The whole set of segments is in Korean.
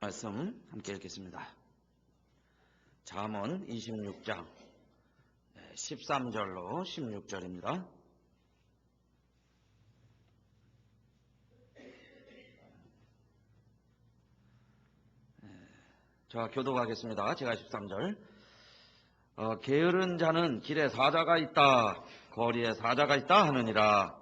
말씀 함께 읽겠습니다. 잠언 26장 13절로 16절입니다. 자, 교독하겠습니다. 제가 13절. 게으른 자는 길에 사자가 있다, 거리에 사자가 있다 하느니라.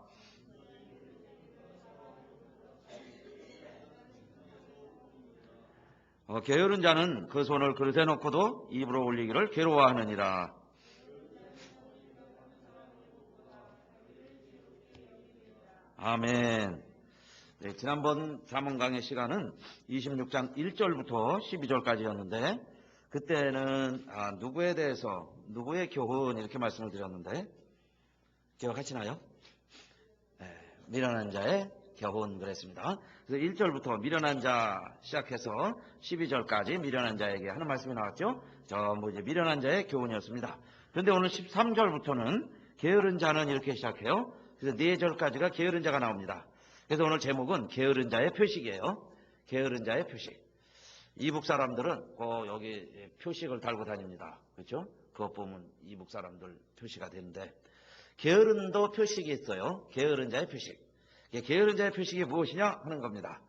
게으른 자는 그 손을 그릇에 놓고도 입으로 올리기를 괴로워하느니라. 아멘. 네, 지난번 잠언 강의 시간은 26장 1절부터 12절까지였는데 그때는 누구에 대해서 누구의 교훈 이렇게 말씀을 드렸는데 기억하시나요? 네, 미련한 자의 교훈 그랬습니다. 그래서 1절부터 미련한 자 시작해서 12절까지 미련한 자에게 하는 말씀이 나왔죠. 전부 이제 미련한 자의 교훈이었습니다. 그런데 오늘 13절부터는 게으른 자는 이렇게 시작해요. 그래서 4절까지가 게으른 자가 나옵니다. 그래서 오늘 제목은 게으른 자의 표식이에요. 게으른 자의 표식. 이북 사람들은 여기 표식을 달고 다닙니다. 그렇죠? 그것 보면 이북 사람들 표시가 되는데 게으름도 표식이 있어요. 게으른 자의 표식. 게으른 자의 표식이 무엇이냐 하는 겁니다.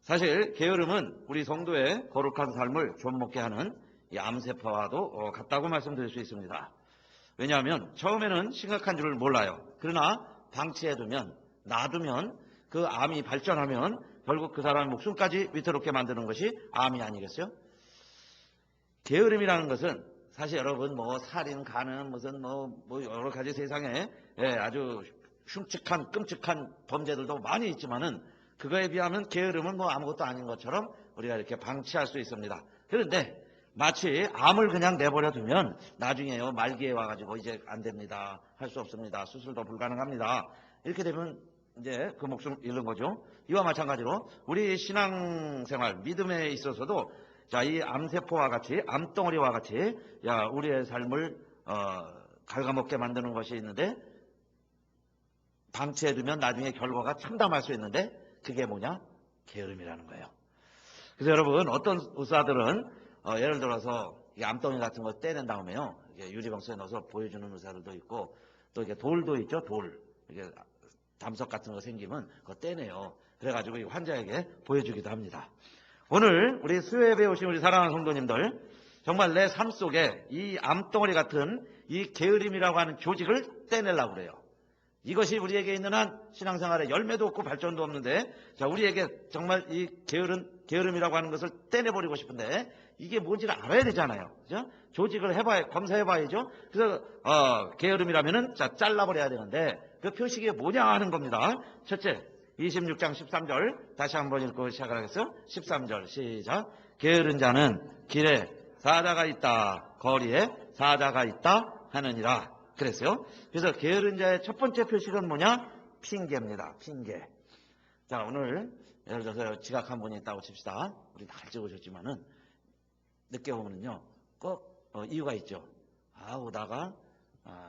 사실 게으름은 우리 성도의 거룩한 삶을 좀먹게 하는 이 암세포와도 같다고 말씀드릴 수 있습니다. 왜냐하면 처음에는 심각한 줄을 몰라요. 그러나 방치해두면 놔두면 그 암이 발전하면 결국 그 사람의 목숨까지 위태롭게 만드는 것이 암이 아니겠어요? 게으름이라는 것은 사실 여러분 살인, 간음 무슨 여러 가지 세상에 아주 흉측한 끔찍한 범죄들도 많이 있지만은 그거에 비하면 게으름은 아무것도 아닌 것처럼 우리가 이렇게 방치할 수 있습니다. 그런데 마치 암을 그냥 내버려 두면 나중에요 말기에 와가지고 이제 안 됩니다. 할 수 없습니다. 수술도 불가능합니다. 이렇게 되면 이제 그 목숨 잃는 거죠. 이와 마찬가지로 우리 신앙생활 믿음에 있어서도 이 암세포와 같이 암덩어리와 같이 우리의 삶을 갉아먹게 만드는 것이 있는데 방치해두면 나중에 결과가 참담할 수 있는데 그게 뭐냐? 게으름이라는 거예요. 그래서 여러분 어떤 의사들은 예를 들어서 이 암덩이 같은 거 떼낸 다음에요 유리병수에 넣어서 보여주는 의사들도 있고 또 이게 돌도 있죠. 돌 이게 담석 같은 거 생기면 그거 떼내요. 그래가지고 이 환자에게 보여주기도 합니다. 오늘 우리 수요예배 오신 우리 사랑하는 성도님들 정말 내 삶 속에 이 암덩어리 같은 이 게으름이라고 하는 조직을 떼내려고 그래요. 이것이 우리에게 있는 한 신앙생활에 열매도 없고 발전도 없는데 우리에게 정말 이 게으름이라고 하는 것을 떼내버리고 싶은데 이게 뭔지를 알아야 되잖아요. 그죠? 조직을 검사해봐야죠. 그래서 게으름이라면은 잘라버려야 되는데 그 표식이 뭐냐 하는 겁니다. 첫째 26장 13절 다시 한번 읽고 시작하겠어요. 13절 시작. 게으른 자는 길에 사자가 있다, 거리에 사자가 있다 하느니라. 그랬어요. 그래서 게으른 자의 첫 번째 표식은 뭐냐? 핑계입니다. 핑계. 자, 오늘 예를 들어서 지각한 분이 있다고 칩시다. 우리 다 일찍 오셨지만은 늦게 오면은요 꼭 이유가 있죠. 오다가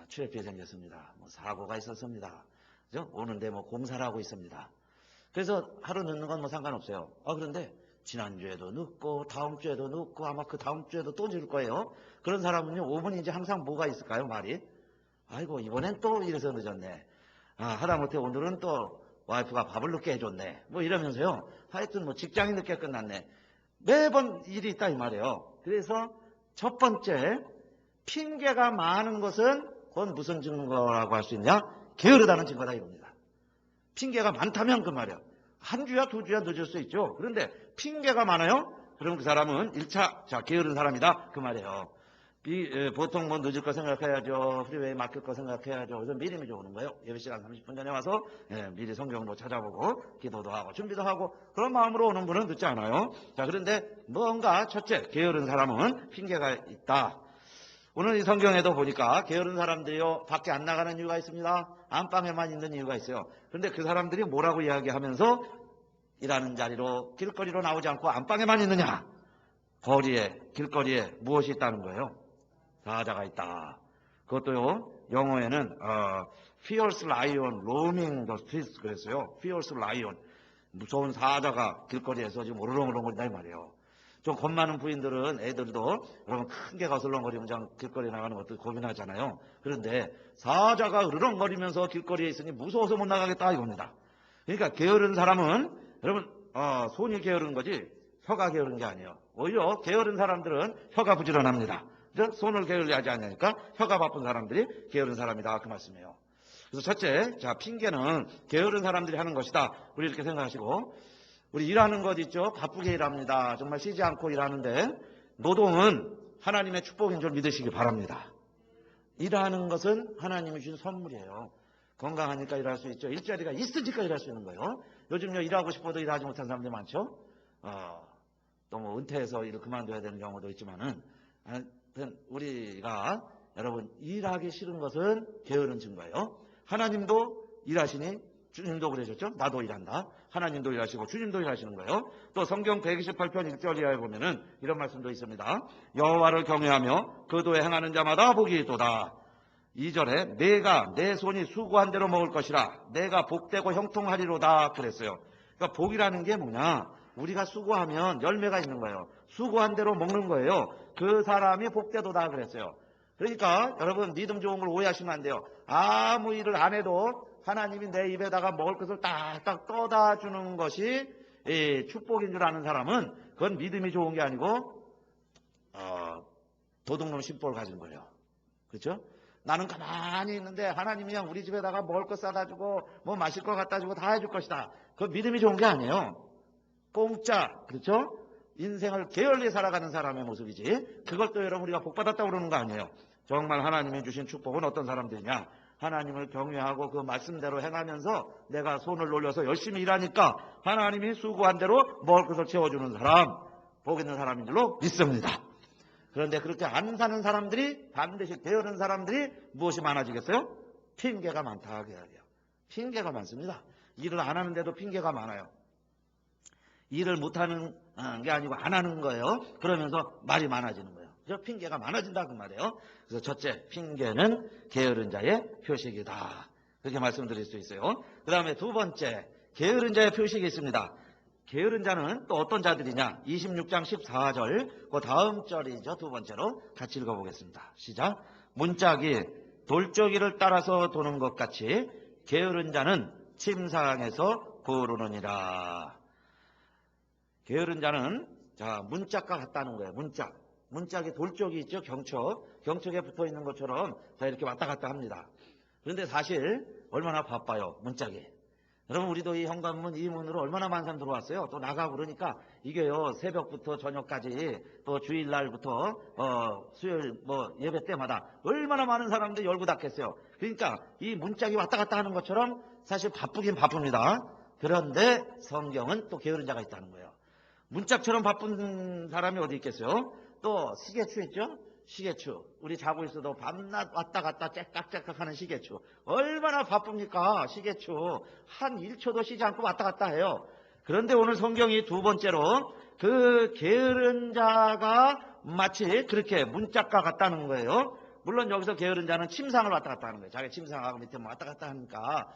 출혈이 생겼습니다. 사고가 있었습니다. 그죠? 오는데 공사를 하고 있습니다. 그래서 하루 늦는 건 상관없어요. 그런데 지난주에도 늦고 다음 주에도 늦고 아마 그 다음 주에도 또 늦을 거예요. 그런 사람은요 5분이 이제 항상 뭐가 있을까요? 말이 아이고 이번엔 또 이래서 늦었네. 하다못해 오늘은 또 와이프가 밥을 늦게 해줬네. 이러면서요. 하여튼 직장이 늦게 끝났네. 매번 일이 있다 이 말이에요. 그래서 첫 번째 핑계가 많은 것은 그건 무슨 증거라고 할 수 있냐? 게으르다는 증거다 이겁니다. 핑계가 많다면 그 말이에요. 한 주야 두 주야 늦을 수 있죠. 그런데 핑계가 많아요? 그럼 그 사람은 1차 게으른 사람이다 그 말이에요. 보통 늦을 거 생각해야죠. 프리웨이 막힐 거 생각해야죠. 그래서 미리미리 오는 거예요. 예배 시간 30분 전에 와서 미리 성경도 찾아보고 기도도 하고 준비도 하고 그런 마음으로 오는 분은 늦지 않아요. 그런데 뭔가 첫째 게으른 사람은 핑계가 있다. 오늘 이 성경에도 보니까 게으른 사람들이요 밖에 안 나가는 이유가 있습니다. 안방에만 있는 이유가 있어요. 그런데 그 사람들이 뭐라고 이야기하면서 일하는 자리로 길거리로 나오지 않고 안방에만 있느냐? 길거리에 무엇이 있다는 거예요? 사자가 있다. 그것도요 영어에는 fierce lion roaming the streets 그랬어요. fierce lion 무서운 사자가 길거리에서 지금 오르렁오르렁거린다 이 말이에요. 좀 겁 많은 부인들은 애들도 여러분 큰 개가 어슬렁거리면 그냥 길거리에 나가는 것도 고민하잖아요. 그런데 사자가 으르렁거리면서 길거리에 있으니 무서워서 못 나가겠다 이겁니다. 그러니까 게으른 사람은 여러분 손이 게으른 거지 혀가 게으른 게 아니에요. 오히려 게으른 사람들은 혀가 부지런합니다. 손을 게을리 하지 않으니까 혀가 바쁜 사람들이 게으른 사람이다 그 말씀이에요. 그래서 첫째, 자 핑계는 게으른 사람들이 하는 것이다. 우리 이렇게 생각하시고 우리 일하는 것 있죠. 바쁘게 일합니다. 정말 쉬지 않고 일하는데 노동은 하나님의 축복인 줄 믿으시기 바랍니다. 일하는 것은 하나님이 주신 선물이에요. 건강하니까 일할 수 있죠. 일자리가 있으니까 일할 수 있는 거예요. 요즘요 일하고 싶어도 일하지 못한 사람들이 많죠. 또 뭐 은퇴해서 일을 그만둬야 되는 경우도 있지만은 하여튼 우리가 여러분 일하기 싫은 것은 게으른 증거예요. 하나님도 일하시니 주님도 그러셨죠. 나도 일한다. 하나님도 일하시고 주님도 일하시는 거예요. 또 성경 128편 1절 이하에 보면은 이런 말씀도 있습니다. 여호와를 경외하며 그 도에 행하는 자마다 복이 있도다. 2절에 내가 내 손이 수고한 대로 먹을 것이라 내가 복되고 형통하리로다 그랬어요. 그러니까 복이라는 게 뭐냐? 우리가 수고하면 열매가 있는 거예요. 수고한 대로 먹는 거예요. 그 사람이 복되도다 그랬어요. 그러니까 여러분 믿음 좋은 걸 오해하시면 안 돼요. 아무 일을 안 해도 하나님이 내 입에다가 먹을 것을 딱딱 떠다 주는 것이 축복인 줄 아는 사람은 그건 믿음이 좋은 게 아니고 도둑놈 심보를 가진 거예요. 그렇죠? 나는 가만히 있는데 하나님이 그냥 우리 집에다가 먹을 것 싸다 주고 뭐 마실 것 갖다 주고 다 해줄 것이다. 그건 믿음이 좋은 게 아니에요. 공짜, 그렇죠? 인생을 게을리 살아가는 사람의 모습이지. 그것도 여러분 우리가 복받았다고 그러는 거 아니에요. 정말 하나님이 주신 축복은 어떤 사람들이냐? 하나님을 경외하고 그 말씀대로 행하면서 내가 손을 놀려서 열심히 일하니까 하나님이 수고한 대로 먹을 것을 채워주는 사람, 복 있는 사람인 줄로 믿습니다. 그런데 그렇게 안 사는 사람들이 반드시 게으른 사람들이 무엇이 많아지겠어요? 핑계가 많다. 핑계가 많습니다. 일을 안 하는데도 핑계가 많아요. 일을 못하는 게 아니고 안 하는 거예요. 그러면서 말이 많아지는 거예요. 그래서 핑계가 많아진다 그 말이에요. 그래서 첫째, 핑계는 게으른 자의 표식이다. 그렇게 말씀드릴 수 있어요. 그 다음에 두 번째, 게으른 자의 표식이 있습니다. 게으른 자는 또 어떤 자들이냐? 26장 14절, 그 다음 절이죠. 두 번째로 같이 읽어보겠습니다. 시작. 문짝이 돌저기를 따라서 도는 것 같이 게으른 자는 침상에서 구르느니라. 게으른 자는 문짝과 같다는 거예요. 문짝이 돌쪽이 있죠. 경척에 붙어 있는 것처럼 이렇게 왔다 갔다 합니다. 그런데 사실 얼마나 바빠요. 문짝이. 여러분 우리도 이 현관문 이 문으로 얼마나 많은 사람 들어왔어요. 또 나가고 그러니까 이게요 새벽부터 저녁까지 또 주일날부터 수요일 예배 때마다 얼마나 많은 사람들이 열고 닫겠어요. 그러니까 이 문짝이 왔다 갔다 하는 것처럼 사실 바쁘긴 바쁩니다. 그런데 성경은 또 게으른 자가 있다는 거예요. 문짝처럼 바쁜 사람이 어디 있겠어요? 또 시계추 있죠? 시계추. 우리 자고 있어도 밤낮 왔다 갔다 째깍째깍 하는 시계추. 얼마나 바쁩니까? 시계추. 한 1초도 쉬지 않고 왔다 갔다 해요. 그런데 오늘 성경이 두 번째로 그 게으른 자가 마치 그렇게 문짝과 같다는 거예요. 물론 여기서 게으른 자는 침상을 왔다 갔다 하는 거예요. 자기 침상하고 밑에 왔다 갔다 하니까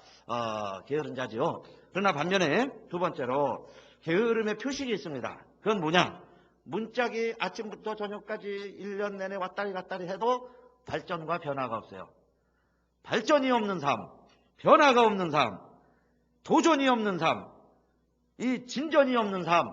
게으른 자지요. 그러나 반면에 두 번째로 게으름의 표식이 있습니다. 그건 뭐냐? 문짝이 아침부터 저녁까지 1년 내내 왔다리 갔다리 해도 발전과 변화가 없어요. 발전이 없는 삶, 변화가 없는 삶, 도전이 없는 삶, 이 진전이 없는 삶.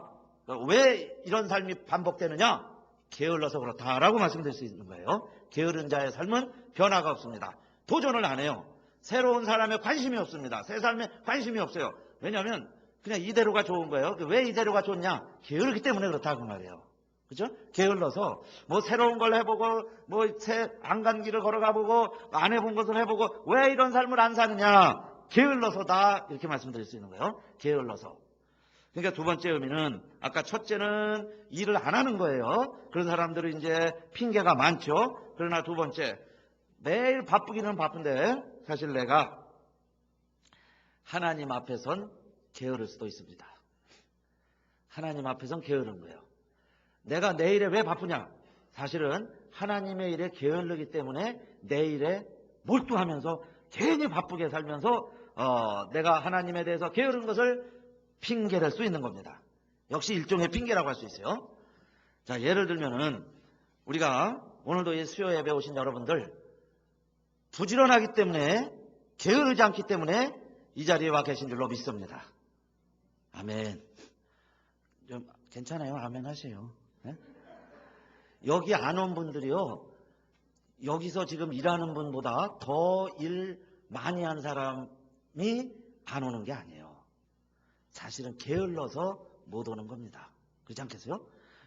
왜 이런 삶이 반복되느냐? 게을러서 그렇다라고 말씀드릴 수 있는 거예요. 게으른 자의 삶은 변화가 없습니다. 도전을 안 해요. 새로운 사람에 관심이 없습니다. 새 삶에 관심이 없어요. 왜냐하면 그냥 이대로가 좋은 거예요. 왜 이대로가 좋냐? 게으르기 때문에 그렇다고 말이에요. 그죠? 게을러서 새로운 걸 해보고 새 안 간 길을 걸어가보고 안 해본 것을 해보고 왜 이런 삶을 안 사느냐? 게을러서다 이렇게 말씀드릴 수 있는 거예요. 게을러서. 그러니까 두 번째 의미는 아까 첫째는 일을 안 하는 거예요. 그런 사람들은 이제 핑계가 많죠. 그러나 두 번째 매일 바쁘기는 바쁜데 사실 내가 하나님 앞에선 게으를 수도 있습니다. 하나님 앞에선 게으른 거예요. 내가 내 일에 왜 바쁘냐? 사실은 하나님의 일에 게을르기 때문에 내 일에 몰두하면서 괜히 바쁘게 살면서 내가 하나님에 대해서 게으른 것을 핑계댈 수 있는 겁니다. 역시 일종의 핑계라고 할 수 있어요. 자, 예를 들면은 우리가 오늘도 이 수요 예배 오신 여러분들 부지런하기 때문에, 게으르지 않기 때문에 이 자리에 와 계신 줄로 믿습니다. 아멘. 좀 괜찮아요. 아멘 하세요. 네? 여기 안 온 분들이요, 여기서 지금 일하는 분보다 더 일 많이 한 사람이 안 오는 게 아니에요. 사실은 게을러서 못 오는 겁니다. 그렇지 않겠어요?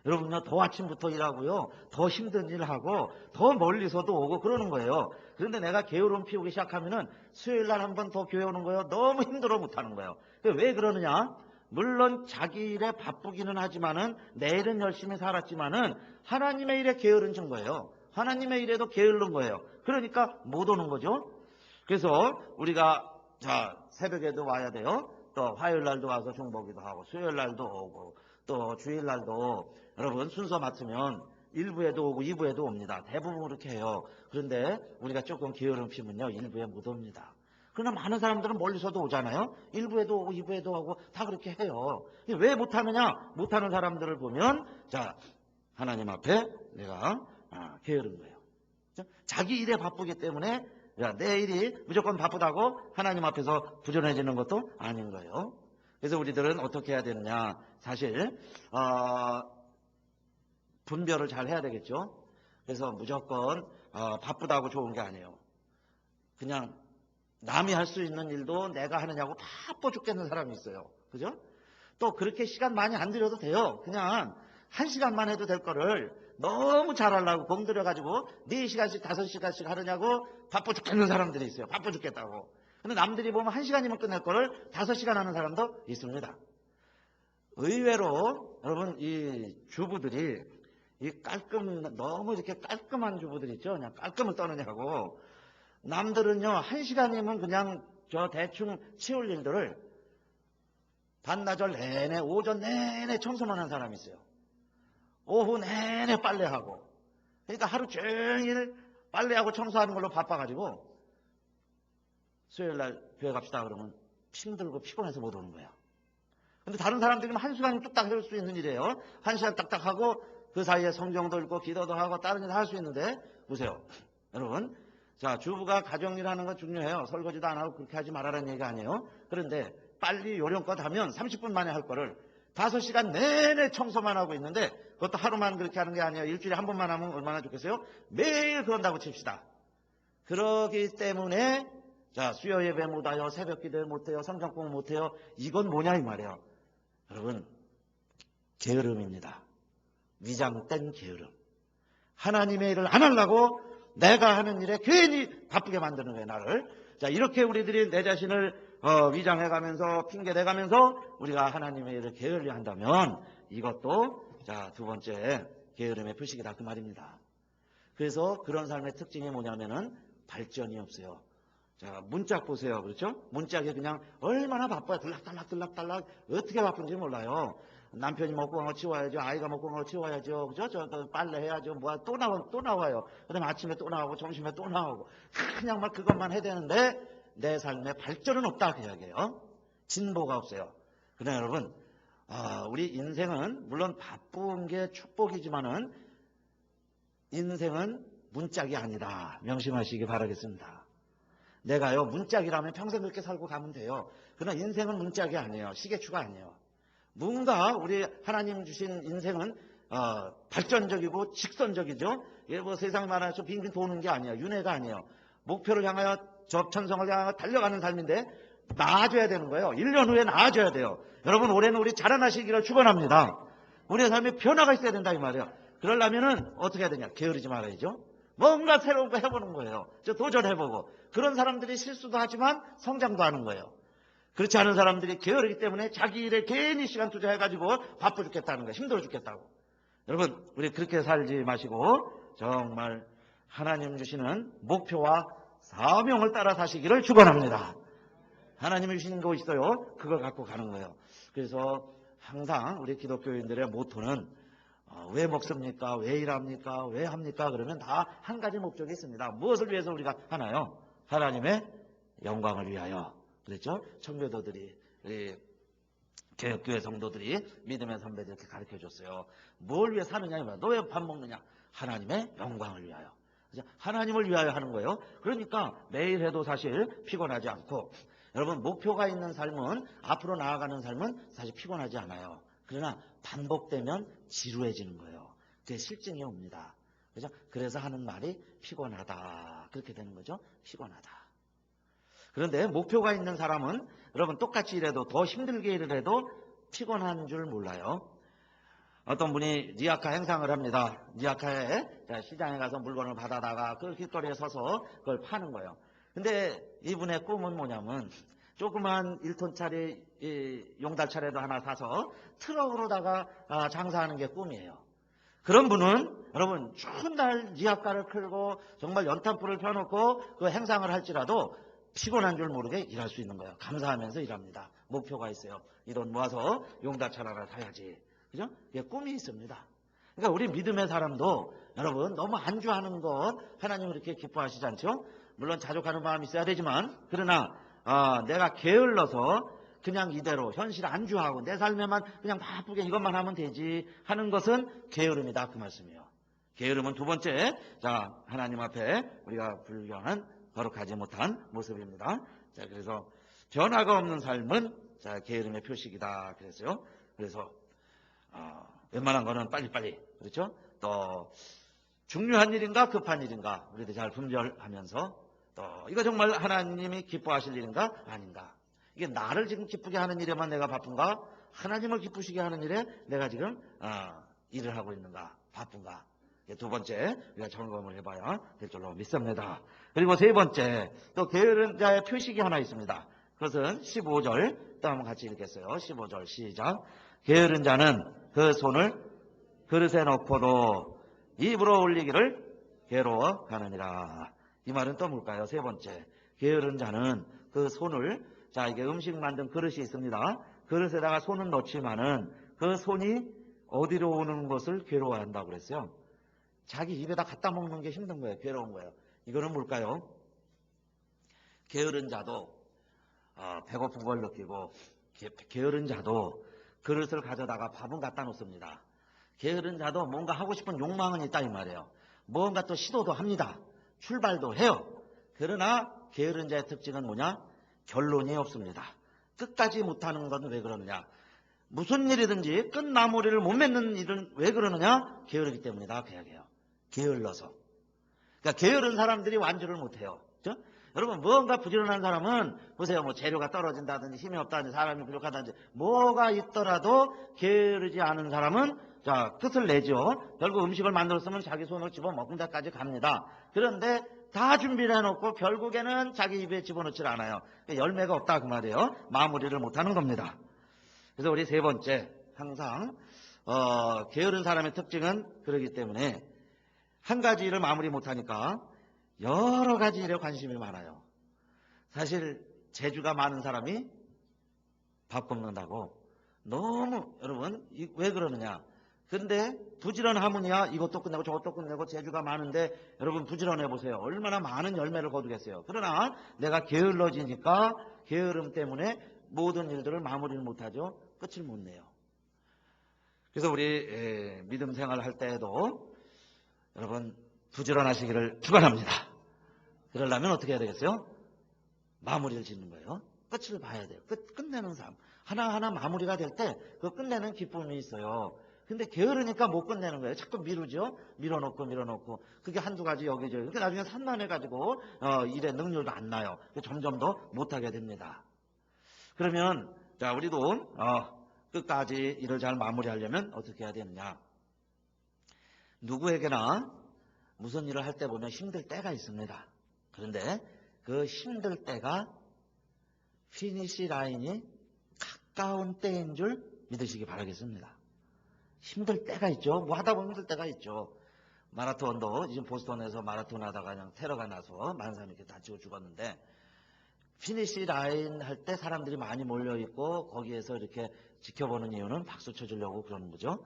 여러분요, 더 아침부터 일하고요, 더 힘든 일하고 더 멀리서도 오고 그러는 거예요. 그런데 내가 게으름 피우기 시작하면은 수요일 날 한 번 더 교회 오는 거예요. 너무 힘들어 못 하는 거예요. 왜 그러느냐? 물론 자기 일에 바쁘기는 하지만은 내일은 열심히 살았지만은 하나님의 일에 게으른 진 거예요. 하나님의 일에도 게으른 거예요. 그러니까 못 오는 거죠. 그래서 우리가 자, 새벽에도 와야 돼요. 또 화요일 날도 와서 중보기도 하고 수요일 날도 오고 또 주일 날도 여러분 순서 맞추면 1부에도 오고 2부에도 옵니다. 대부분 그렇게 해요. 그런데 우리가 조금 게으름 피면요 1부에 못 옵니다. 그러나 많은 사람들은 멀리서도 오잖아요. 1부에도 오고 2부에도 오고 다 그렇게 해요. 왜 못하느냐? 못하는 사람들을 보면 자, 하나님 앞에 내가 게으른 거예요. 자기 일에 바쁘기 때문에 내 일이 무조건 바쁘다고 하나님 앞에서 부지런해지는 것도 아닌 거예요. 그래서 우리들은 어떻게 해야 되느냐? 사실 분별을 잘 해야 되겠죠. 그래서 무조건 바쁘다고 좋은 게 아니에요. 그냥 남이 할 수 있는 일도 내가 하느냐고 바빠 죽겠는 사람이 있어요. 그죠? 또 그렇게 시간 많이 안 들여도 돼요. 그냥 1시간만 해도 될 거를 너무 잘하려고 공들여가지고 4시간씩 5시간씩 하느냐고 바빠 죽겠는 사람들이 있어요. 바빠 죽겠다고. 근데 남들이 보면 1시간이면 끝낼 거를 5시간 하는 사람도 있습니다. 의외로 여러분 이 주부들이 너무 이렇게 깔끔한 주부들 있죠. 그냥 깔끔을 떠느냐고. 남들은요 1시간이면 그냥 저 대충 치울 일들을 반나절 내내 오전 내내 청소만 한 사람이 있어요. 오후 내내 빨래하고. 그러니까 하루 종일 빨래하고 청소하는 걸로 바빠가지고 수요일날 교회 갑시다 그러면 힘들고 피곤해서 못 오는 거예요. 근데 다른 사람들은 1시간이면 뚝딱 할 수 있는 일이에요. 1시간 딱딱 하고 그 사이에 성경도 읽고 기도도 하고 다른 일 할 수 있는데 보세요. 여러분, 자, 주부가 가정일 하는 건 중요해요. 설거지도 안 하고 그렇게 하지 말아라는 얘기가 아니에요. 그런데 빨리 요령껏 하면 30분 만에 할 거를 5시간 내내 청소만 하고 있는데 그것도 하루만 그렇게 하는 게 아니에요. 일주일에 한 번만 하면 얼마나 좋겠어요? 매일 그런다고 칩시다. 그러기 때문에 자, 수요 예배 못와요, 새벽 기도 못해요, 성경 공부 못해요. 이건 뭐냐 이 말이에요. 여러분, 게으름입니다. 위장된 게으름. 하나님의 일을 안 하려고 내가 하는 일에 괜히 바쁘게 만드는 거예요, 나를. 자, 이렇게 우리들이 내 자신을 위장해가면서 핑계대가면서 우리가 하나님의 일을 게을리 한다면 이것도 자, 두 번째 게으름의 표식이다 그 말입니다. 그래서 그런 삶의 특징이 뭐냐면은 발전이 없어요. 자, 문짝 보세요. 그렇죠? 문짝이 그냥 얼마나 바빠요. 들락달락 어떻게 바쁜지 몰라요. 남편이 먹고 간 거 치워야죠. 아이가 먹고 간 거 치워야죠. 그죠? 저 빨래 해야죠. 뭐야 또 나와요. 그다음에 아침에 또 나오고 점심에 또 나오고 그냥 막 그것만 해야 되는데 내 삶에 발전은 없다 그 이야기예요. 진보가 없어요. 그러나 여러분, 우리 인생은 물론 바쁜 게 축복이지만은 인생은 문짝이 아니다. 명심하시기 바라겠습니다. 내가요 문짝이라면 평생 그렇게 살고 가면 돼요. 그러나 인생은 문짝이 아니에요. 시계추가 아니에요. 뭔가 우리 하나님 주신 인생은 발전적이고 직선적이죠. 뭐 세상 말하면서 빙빙 도는 게 아니에요. 윤회가 아니에요. 목표를 향하여 접천성을 향하여 달려가는 삶인데 나아져야 되는 거예요. 1년 후에 나아져야 돼요. 여러분 올해는 우리 자라나시기를 축원합니다. 우리의 삶에 변화가 있어야 된다 이 말이에요. 그러려면은 어떻게 해야 되냐? 게으르지 말아야죠. 뭔가 새로운 거 해보는 거예요. 도전해보고. 그런 사람들이 실수도 하지만 성장도 하는 거예요. 그렇지 않은 사람들이 게으르기 때문에 자기 일에 괜히 시간 투자해가지고 바빠 죽겠다는 거예요. 힘들어 죽겠다고. 여러분 우리 그렇게 살지 마시고 정말 하나님 주시는 목표와 사명을 따라 사시기를 축원합니다. 하나님이 주시는 거 있어요. 그걸 갖고 가는 거예요. 그래서 항상 우리 기독교인들의 모토는 왜 먹습니까? 왜 일합니까? 왜 합니까? 그러면 다 한 가지 목적이 있습니다. 무엇을 위해서 우리가 하나요? 하나님의 영광을 위하여. 그랬죠? 청교도들이 개혁교회 성도들이 믿음의 선배들 이렇게 가르쳐줬어요. 뭘 위해 사느냐? 너 왜 밥 먹느냐? 하나님의 영광을 위하여. 하나님을 위하여 하는 거예요. 그러니까 매일 해도 사실 피곤하지 않고, 여러분 목표가 있는 삶은, 앞으로 나아가는 삶은 사실 피곤하지 않아요. 그러나 반복되면 지루해지는 거예요. 그게 실증이 옵니다. 그죠? 그래서 하는 말이 피곤하다. 그렇게 되는 거죠. 피곤하다. 그런데 목표가 있는 사람은 여러분 똑같이 일해도, 더 힘들게 일을 해도 피곤한 줄 몰라요. 어떤 분이 니아카 행상을 합니다. 니아카에 시장에 가서 물건을 받아다가 그 길거리에 서서 그걸 파는 거예요. 근데 이분의 꿈은 뭐냐면, 조그만 1톤짜리 용달차라도 하나 사서 트럭으로다가 장사하는 게 꿈이에요. 그런 분은 여러분 추운 날 니아카를 끌고 정말 연탄불을 펴놓고 그 행상을 할지라도 피곤한 줄 모르게 일할 수 있는 거예요. 감사하면서 일합니다. 목표가 있어요. 이 돈 모아서 용달차 하나 사야지. 그죠? 이게 꿈이 있습니다. 그러니까 우리 믿음의 사람도 여러분 너무 안주하는 것 하나님 이렇게 기뻐하시지 않죠? 물론 자족하는 마음이 있어야 되지만, 그러나 내가 게을러서 그냥 이대로 현실 안주하고 내 삶에만 그냥 바쁘게 이것만 하면 되지 하는 것은 게으름이다, 그 말씀이에요. 게으름은 두 번째, 하나님 앞에 우리가 불경한 거룩하지 못한 모습입니다. 그래서 변화가 없는 삶은 게으름의 표식이다 그랬어요. 그래서 웬만한 거는 빨리빨리, 그렇죠? 또 중요한 일인가 급한 일인가 우리도 잘 분별하면서, 또 이거 정말 하나님이 기뻐하실 일인가 아닌가, 이게 나를 지금 기쁘게 하는 일에만 내가 바쁜가, 하나님을 기쁘시게 하는 일에 내가 지금 일을 하고 있는가, 바쁜가. 두 번째 우리가 점검을 해봐야 될 줄로 믿습니다. 그리고 세 번째, 또 게으른 자의 표식이 하나 있습니다. 그것은 15절 또 한번 같이 읽겠어요. 15절 시작. 게으른 자는 그 손을 그릇에 넣고도 입으로 올리기를 괴로워하느니라. 이 말은 또 뭘까요? 세 번째, 게으른 자는 그 손을, 이게 음식 만든 그릇이 있습니다. 그릇에다가 손은 넣지만은 그 손이 어디로 오는 것을 괴로워한다고 그랬어요. 자기 입에다 갖다 먹는 게 힘든 거예요. 괴로운 거예요. 이거는 뭘까요? 게으른 자도 배고픈 걸 느끼고, 게으른 자도 그릇을 가져다가 밥은 갖다 놓습니다. 게으른 자도 뭔가 하고 싶은 욕망은 있다 이 말이에요. 뭔가 또 시도도 합니다. 출발도 해요. 그러나 게으른 자의 특징은 뭐냐? 결론이 없습니다. 끝까지 못하는 건 왜 그러느냐? 무슨 일이든지 끝마무리를 못 맺는 일은 왜 그러느냐? 게으르기 때문이다 그 이야기예요. 게을러서. 그러니까 게으른 사람들이 완주를 못해요. 그렇죠? 여러분 뭔가 부지런한 사람은 보세요. 뭐 재료가 떨어진다든지 힘이 없다든지 사람이 부족하다든지 뭐가 있더라도 게으르지 않은 사람은 끝을 내죠. 결국 음식을 만들었으면 자기 손을 집어먹는 데까지 갑니다. 그런데 다 준비를 해놓고 결국에는 자기 입에 집어넣질 않아요. 열매가 없다 그 말이에요. 마무리를 못하는 겁니다. 그래서 우리 세 번째, 항상 게으른 사람의 특징은 그러기 때문에 한 가지 일을 마무리 못하니까 여러 가지 일에 관심이 많아요. 사실 재주가 많은 사람이 밥 굽는다고 너무, 여러분 왜 그러느냐? 근데 부지런하면야 이것도 끝내고 저것도 끝내고 재주가 많은데, 여러분 부지런해 보세요. 얼마나 많은 열매를 거두겠어요. 그러나 내가 게을러지니까 게으름 때문에 모든 일들을 마무리를 못하죠. 끝을 못 내요. 그래서 우리 믿음 생활을 할 때에도 여러분 부지런하시기를 축원합니다. 그러려면 어떻게 해야 되겠어요? 마무리를 짓는 거예요. 끝을 봐야 돼요. 끝내는 삶. 하나하나 마무리가 될 때 그 끝내는 기쁨이 있어요. 근데 게으르니까 못 끝내는 거예요. 자꾸 미루죠. 밀어놓고 그게 한두 가지 여기저기. 그러니까 나중에 산만해가지고 일의 능률도 안 나요. 점점 더 못하게 됩니다. 그러면 우리도 끝까지 일을 잘 마무리하려면 어떻게 해야 되느냐? 누구에게나 무슨 일을 할 때 보면 힘들 때가 있습니다. 그런데 그 힘들 때가 피니시 라인이 가까운 때인 줄 믿으시기 바라겠습니다. 힘들 때가 있죠. 뭐 하다 보면 힘들 때가 있죠. 마라톤도 지금 보스턴에서 마라톤 하다가 그냥 테러가 나서 많은 사람이 이렇게 다치고 죽었는데, 피니시 라인 할 때 사람들이 많이 몰려있고 거기에서 이렇게 지켜보는 이유는 박수 쳐주려고 그러는 거죠.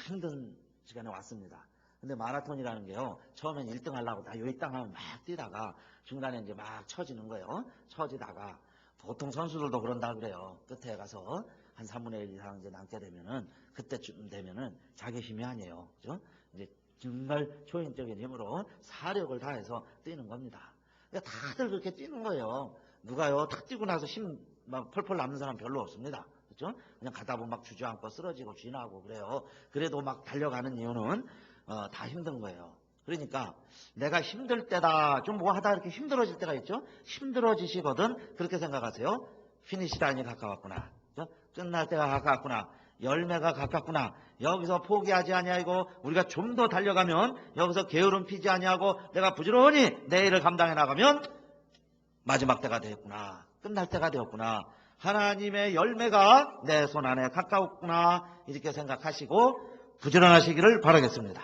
힘든 시간에 왔습니다. 근데 마라톤이라는 게요, 처음엔 1등 하려고 다 여기 땅 하면 막 뛰다가 중간에 이제 막 처지는 거예요. 처지다가 보통 선수들도 그런다 그래요. 끝에 가서 한 3분의 1 이상 이제 남게 되면은, 그때쯤 되면은 자기 힘이 아니에요. 그죠? 이제 정말 초인적인 힘으로 사력을 다해서 뛰는 겁니다. 그러니까 다들 그렇게 뛰는 거예요. 누가요, 탁 뛰고 나서 힘 막 펄펄 남는 사람 별로 없습니다. 그죠? 그냥 가다 보면 막 주저앉고 쓰러지고 쥐나고 그래요. 그래도 막 달려가는 이유는 다 힘든 거예요. 그러니까 내가 힘들 때다, 좀 뭐 하다 이렇게 힘들어질 때가 있죠. 힘들어지시거든 그렇게 생각하세요. 피니시 라인이 가까웠구나. 그죠? 끝날 때가 가까웠구나. 열매가 가깝구나. 여기서 포기하지 아니하고 우리가 좀 더 달려가면, 여기서 게으름 피지 아니하고 내가 부지런히 내 일을 감당해 나가면 마지막 때가 되었구나. 끝날 때가 되었구나. 하나님의 열매가 내 손 안에 가까웠구나. 이렇게 생각하시고 부지런하시기를 바라겠습니다.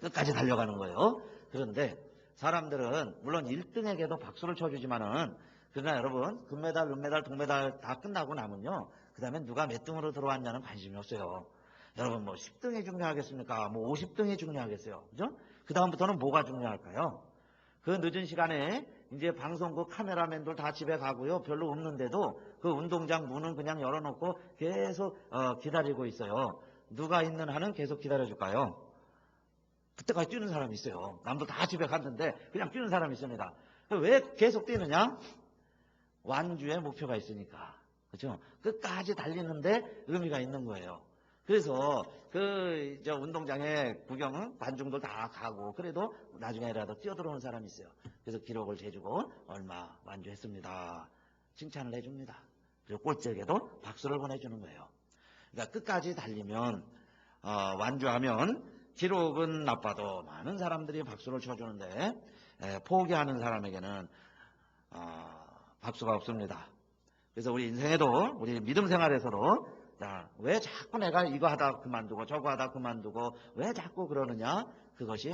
끝까지 달려가는 거예요. 그런데 사람들은 물론 1등에게도 박수를 쳐주지만은, 그러나 여러분, 금메달, 은메달, 동메달 다 끝나고 나면요, 그 다음에 누가 몇 등으로 들어왔냐는 관심이 없어요. 여러분, 뭐 10등이 중요하겠습니까? 뭐 50등이 중요하겠어요. 그죠? 그 다음부터는 뭐가 중요할까요? 그 늦은 시간에 이제 방송국 카메라맨들 다 집에 가고요, 별로 없는데도 그 운동장 문은 그냥 열어놓고 계속 기다리고 있어요. 누가 있는 한은 계속 기다려줄까요? 그때까지 뛰는 사람이 있어요. 남도 다 집에 갔는데 그냥 뛰는 사람이 있습니다. 왜 계속 뛰느냐? 완주의 목표가 있으니까. 그렇죠? 끝까지 달리는데 의미가 있는 거예요. 그래서 그 운동장에 구경은 관중들 다 가고, 그래도 나중에라도 뛰어들어오는 사람이 있어요. 그래서 기록을 재주고 얼마 완주했습니다. 칭찬을 해줍니다. 그리고 꼴찌에게도 박수를 보내주는 거예요. 그러니까 끝까지 달리면, 완주하면 기록은 나빠도 많은 사람들이 박수를 쳐주는데, 포기하는 사람에게는 박수가 없습니다. 그래서 우리 인생에도, 우리 믿음 생활에서도, 왜 자꾸 내가 이거 하다 그만두고 저거 하다 그만두고 왜 자꾸 그러느냐? 그것이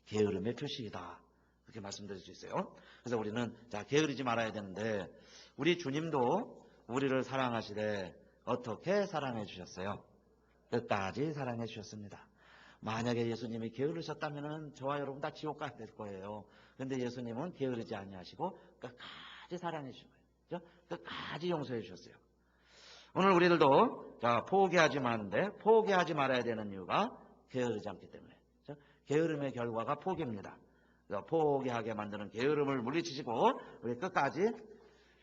게으름의 표시이다. 그렇게 말씀드릴 수 있어요. 그래서 우리는 게으르지 말아야 되는데, 우리 주님도 우리를 사랑하시되 어떻게 사랑해 주셨어요? 끝까지 사랑해 주셨습니다. 만약에 예수님이 게으르셨다면 저와 여러분 다 지옥 가야 될 거예요. 그런데 예수님은 게으르지 아니하시고 끝까지 사랑해 주신 거예요. 끝까지 용서해 주셨어요. 오늘 우리들도 포기하지 마는데, 포기하지 말아야 되는 이유가 게으르지 않기 때문에. 게으름의 결과가 포기입니다. 포기하게 만드는 게으름을 물리치시고 우리 끝까지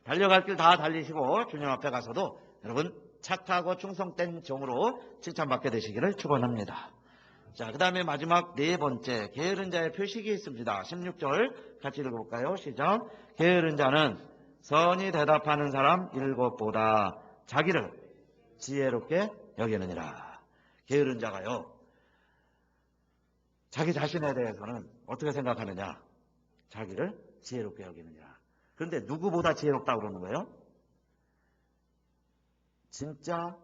달려갈 길 다 달리시고 주님 앞에 가서도 여러분 착하고 충성된 종으로 칭찬받게 되시기를 축원합니다. 자, 그 다음에 마지막 네 번째, 게으른 자의 표식이 있습니다. 16절 같이 읽어볼까요? 시작. 게으른 자는 선이 대답하는 사람 7보다 자기를 지혜롭게 여기느니라. 게으른 자가요, 자기 자신에 대해서는 어떻게 생각하느냐? 자기를 지혜롭게 여기느니라. 그런데 누구보다 지혜롭다고 그러는 거예요? 진짜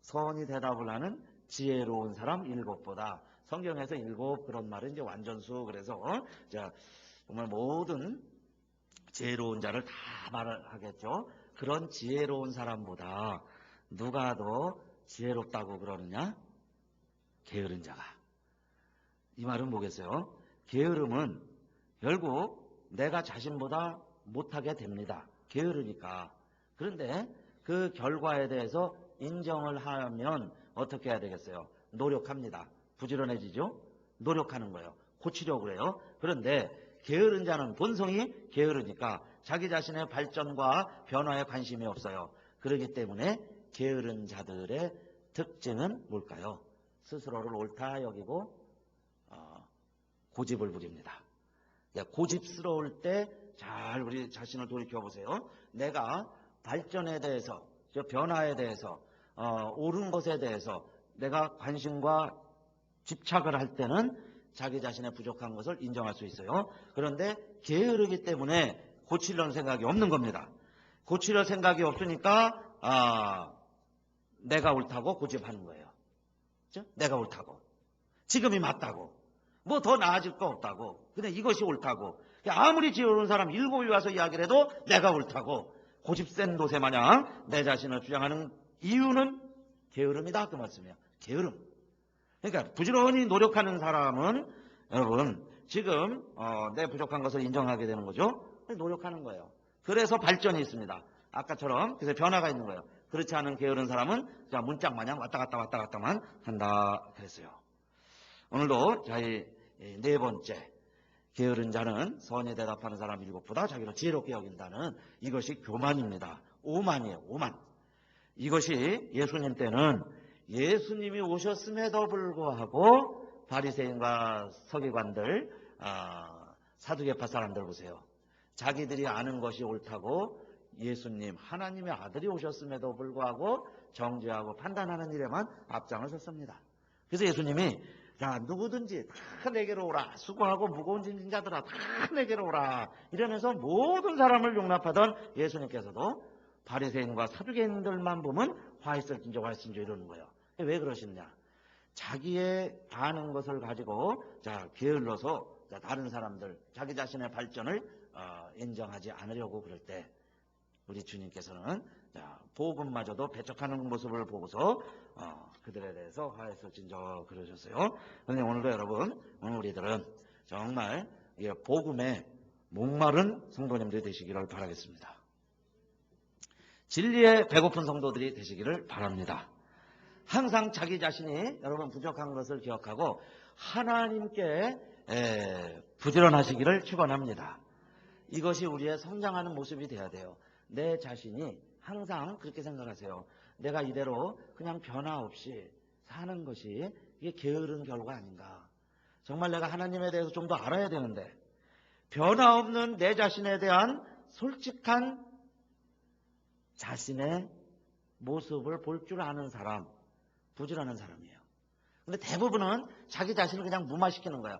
선이 대답을 하는 지혜로운 사람 7보다. 성경에서 7 그런 말은 이제 완전수. 그래서 정말 모든 지혜로운 자를 다 말하겠죠. 그런 지혜로운 사람보다 누가 더 지혜롭다고 그러느냐? 게으른 자가. 이 말은 뭐겠어요? 게으름은 결국 내가 자신보다 못하게 됩니다. 게으르니까. 그런데 그 결과에 대해서 인정을 하면 어떻게 해야 되겠어요? 노력합니다. 부지런해지죠? 노력하는 거예요. 고치려고 그래요. 그런데 게으른 자는 본성이 게으르니까 자기 자신의 발전과 변화에 관심이 없어요. 그렇기 때문에 게으른 자들의 특징은 뭘까요? 스스로를 옳다 여기고 고집을 부립니다. 고집스러울 때 잘 우리 자신을 돌이켜보세요. 내가 발전에 대해서, 변화에 대해서, 옳은 것에 대해서 내가 관심과 집착을 할 때는 자기 자신의 부족한 것을 인정할 수 있어요. 그런데 게으르기 때문에 고치려는 생각이 없는 겁니다. 고치려 생각이 없으니까 내가 옳다고 고집하는 거예요. 그렇죠? 내가 옳다고. 지금이 맞다고. 뭐 더 나아질 거 없다고. 근데 이것이 옳다고. 아무리 지혜로운 사람 7이 와서 이야기를 해도 내가 옳다고. 고집 센 노새 마냥 내 자신을 주장하는 이유는 게으름이다. 그 말씀이에요. 게으름. 그러니까 부지런히 노력하는 사람은 여러분 지금 내 부족한 것을 인정하게 되는 거죠. 노력하는 거예요. 그래서 발전이 있습니다. 아까처럼 그래서 변화가 있는 거예요. 그렇지 않은 게으른 사람은 문짝 마냥 왔다 갔다만 한다 그랬어요. 오늘도 저희 네 번째, 게으른 자는 선에 대답하는 사람 7보다 자기를 지혜롭게 여긴다는 이것이 교만입니다. 오만이에요. 오만. 이것이 예수님 때는 예수님이 오셨음에도 불구하고 바리새인과 서기관들, 사두개파 사람들 보세요. 자기들이 아는 것이 옳다고 예수님, 하나님의 아들이 오셨음에도 불구하고 정죄하고 판단하는 일에만 앞장을 섰습니다. 그래서 예수님이 자, 누구든지 다 내게로 오라. 수고하고 무거운 짐진 자들아 다 내게로 오라. 이러면서 모든 사람을 용납하던 예수님께서도 바리새인과 사두개인들만 보면 화했을진저 이러는 거예요. 왜 그러시느냐? 자기의 아는 것을 가지고 게을러서 다른 사람들, 자기 자신의 발전을 인정하지 않으려고 그럴 때 우리 주님께서는 복음마저도 배척하는 모습을 보고서 그들에 대해서 화했을진저 그러셨어요. 그런데 오늘도 여러분, 오늘 우리들은 정말 복음에 목마른 성도님들이 되시기를 바라겠습니다. 진리에 배고픈 성도들이 되시기를 바랍니다. 항상 자기 자신이 여러분 부족한 것을 기억하고 하나님께 부지런하시기를 축원합니다. 이것이 우리의 성장하는 모습이 되어야 돼요. 내 자신이 항상 그렇게 생각하세요. 내가 이대로 그냥 변화 없이 사는 것이 이게 게으른 결과 아닌가. 정말 내가 하나님에 대해서 좀 더 알아야 되는데 변화 없는 내 자신에 대한 솔직한 자신의 모습을 볼 줄 아는 사람, 부지런한 사람이에요. 근데 대부분은 자기 자신을 그냥 무마시키는 거예요.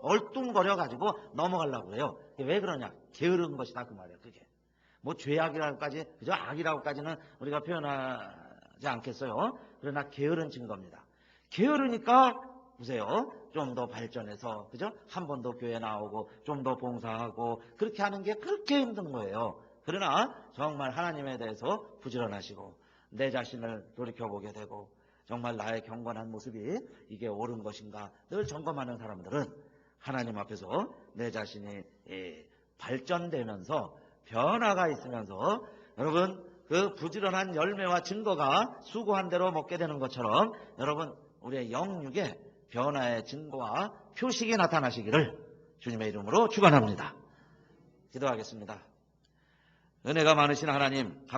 얼뚱거려가지고 넘어가려고 해요. 왜 그러냐? 게으른 것이다 그 말이에요. 그게. 뭐 죄악이라고까지, 그죠? 악이라고까지는 우리가 표현하지 않겠어요. 그러나 게으른 증거입니다. 게으르니까 보세요. 좀 더 발전해서, 그죠? 한 번 더 교회 나오고 좀 더 봉사하고 그렇게 하는 게 그렇게 힘든 거예요. 그러나 정말 하나님에 대해서 부지런하시고 내 자신을 돌이켜보게 되고 정말 나의 경건한 모습이 이게 옳은 것인가 늘 점검하는 사람들은 하나님 앞에서 내 자신이 발전되면서 변화가 있으면서 여러분 그 부지런한 열매와 증거가 수고한 대로 먹게 되는 것처럼 여러분 우리의 영육에 변화의 증거와 표식이 나타나시기를 주님의 이름으로 축원합니다. 기도하겠습니다. 은혜가 많으신 하나님